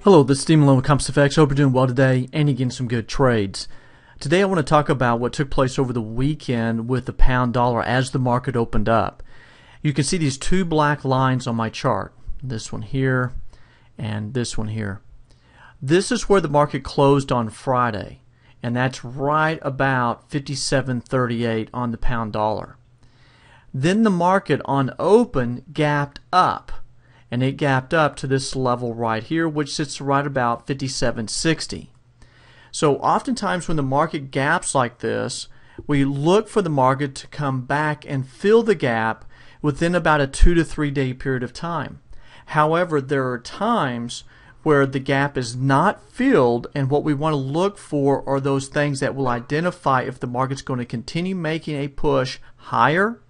Hello, this is Steve Malone with Compass FX. Hope you're doing well today and you're getting some good trades. Today I want to talk about what took place over the weekend with the pound dollar as the market opened up. You can see these two black lines on my chart. This one here and this one here. This is where the market closed on Friday, and that's right about 57.38 on the pound dollar. Then the market on open gapped up, and it gapped up to this level right here, which sits right about 57.60. So oftentimes when the market gaps like this, we look for the market to come back and fill the gap within about a 2 to 3 day period of time. However, there are times where the gap is not filled, and what we want to look for are those things that will identify if the market's going to continue making a push higher,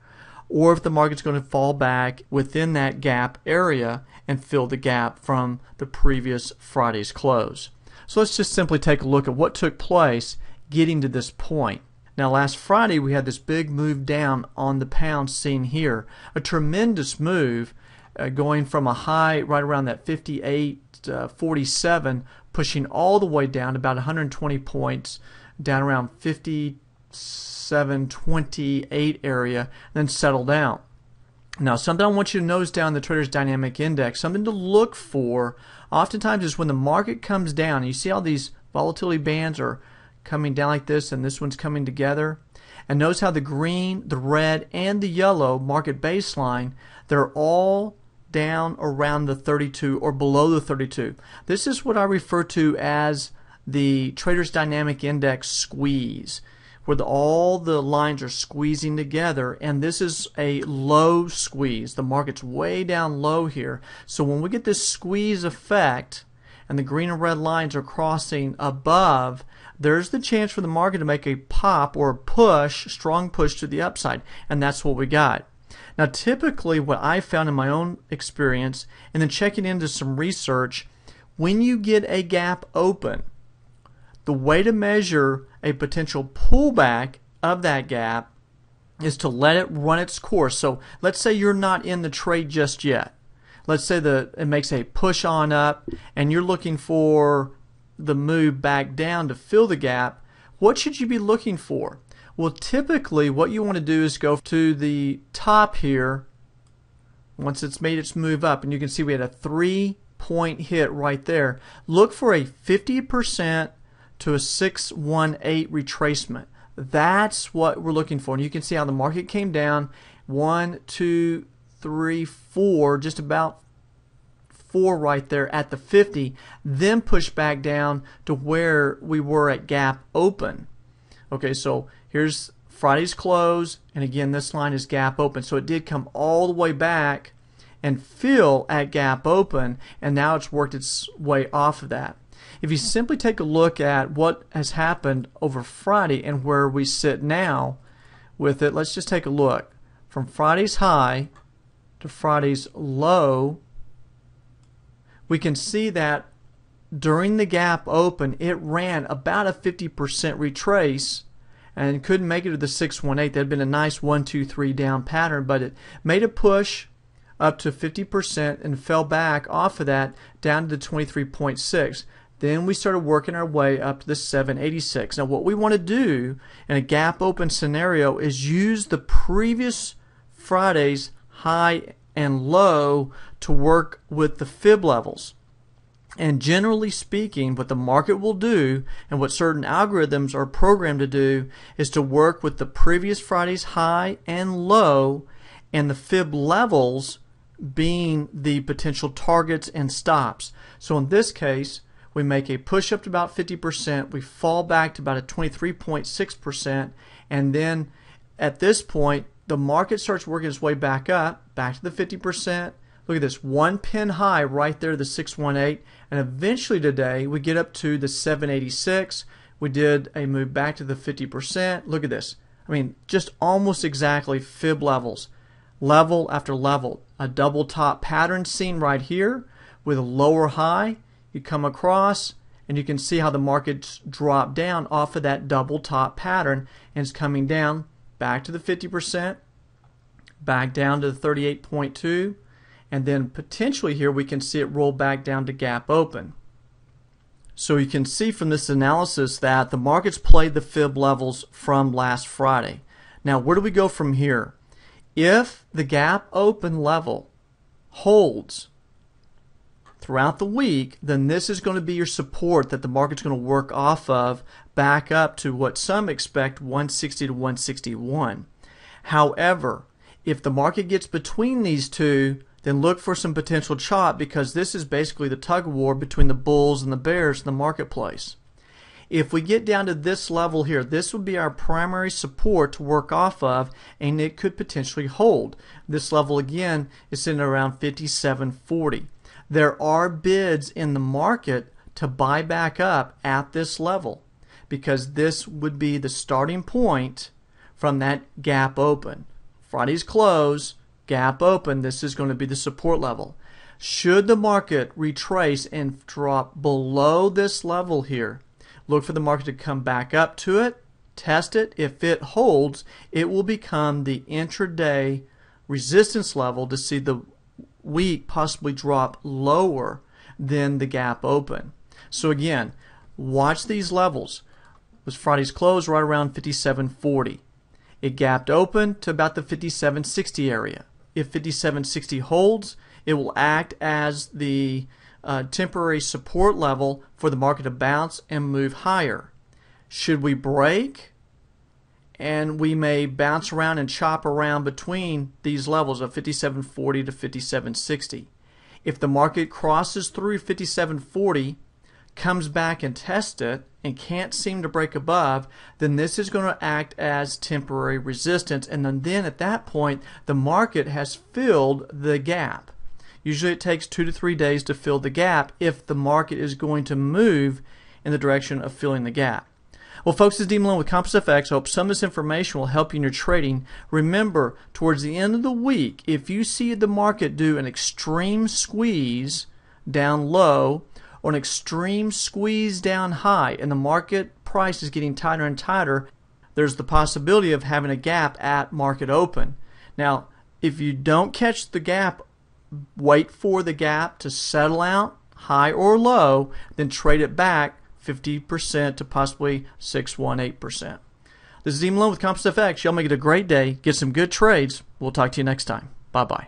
or if the market's going to fall back within that gap area and fill the gap from the previous Friday's close. So let's just simply take a look at what took place getting to this point. Now last Friday we had this big move down on the pound seen here. A tremendous move going from a high right around that 58.47 pushing all the way down about 120 points down around 57.28 area and then settle down. Now something I want you to notice down the Traders Dynamic Index, something to look for oftentimes is when the market comes down. You see how these volatility bands are coming down like this, and this one's coming together. And notice how the green, the red, and the yellow market baseline, they're all down around the 32 or below the 32. This is what I refer to as the Traders Dynamic Index squeeze, where all the lines are squeezing together, and this is a low squeeze. The market's way down low here. So when we get this squeeze effect and the green and red lines are crossing above, there's the chance for the market to make a pop or a push, strong push to the upside, and that's what we got. Now typically what I found in my own experience and then checking into some research, when you get a gap open, the way to measure a potential pullback of that gap is to let it run its course. So let's say you're not in the trade just yet. Let's say that it makes a push on up and you're looking for the move back down to fill the gap. What should you be looking for? Well, typically what you want to do is go to the top here once it's made its move up, and you can see we had a 3-point hit right there. Look for a 50% to a 618 retracement. That's what we're looking for. And you can see how the market came down 1, 2, 3, 4, just about 4 right there at the 50, then push back down to where we were at gap open. Okay, so here's Friday's close, and again this line is gap open. So it did come all the way back and fill at gap open, and now it's worked its way off of that. If you simply take a look at what has happened over Friday and where we sit now with it, let's just take a look. From Friday's high to Friday's low, we can see that during the gap open it ran about a 50% retrace and couldn't make it to the 618. That had been a nice 1, 2, 3 down pattern, but it made a push up to 50% and fell back off of that down to the 23.6. Then we started working our way up to the 786. Now what we want to do in a gap open scenario is use the previous Friday's high and low to work with the fib levels. And generally speaking, what the market will do and what certain algorithms are programmed to do is to work with the previous Friday's high and low and the fib levels being the potential targets and stops. So in this case, we make a push up to about 50%, we fall back to about a 23.6%, and then at this point the market starts working its way back up, back to the 50%. Look at this, 1 pin high right there, the 618, and eventually today we get up to the 786. We did a move back to the 50%. Look at this. I mean, just almost exactly fib levels, level after level. A double top pattern seen right here with a lower high. You come across and you can see how the market's dropped down off of that double top pattern and it's coming down back to the 50%, back down to the 38.2, and then potentially here we can see it roll back down to gap open. So you can see from this analysis that the markets played the fib levels from last Friday. Now, where do we go from here? If the gap open level holds throughout the week, then this is going to be your support that the market's going to work off of back up to what some expect 160 to 161. However, if the market gets between these two, then look for some potential chop, because this is basically the tug of war between the bulls and the bears in the marketplace. If we get down to this level here, this would be our primary support to work off of, and it could potentially hold. This level again is sitting around 57.40. There are bids in the market to buy back up at this level, because this would be the starting point from that gap open. Friday's close, gap open, this is going to be the support level. Should the market retrace and drop below this level here, look for the market to come back up to it, test it. If it holds, it will become the intraday resistance level to see the week possibly drop lower than the gap open. So again, watch these levels. It was Friday's close right around 57.40. It gapped open to about the 57.60 area. If 57.60 holds, it will act as the temporary support level for the market to bounce and move higher. Should we break, and we may bounce around and chop around between these levels of 57.40 to 57.60. If the market crosses through 57.40, comes back and tests it, and can't seem to break above, then this is going to act as temporary resistance, and then at that point the market has filled the gap. Usually it takes 2 to 3 days to fill the gap if the market is going to move in the direction of filling the gap. Well, folks, this is D. Malone with Compass FX. I hope some of this information will help you in your trading. Remember, towards the end of the week, if you see the market do an extreme squeeze down low or an extreme squeeze down high, and the market price is getting tighter and tighter, there's the possibility of having a gap at market open. Now, if you don't catch the gap, wait for the gap to settle out, high or low, then trade it back 50% to possibly 618%. This is D. Malone with Compass FX. Y'all make it a great day. Get some good trades. We'll talk to you next time. Bye-bye.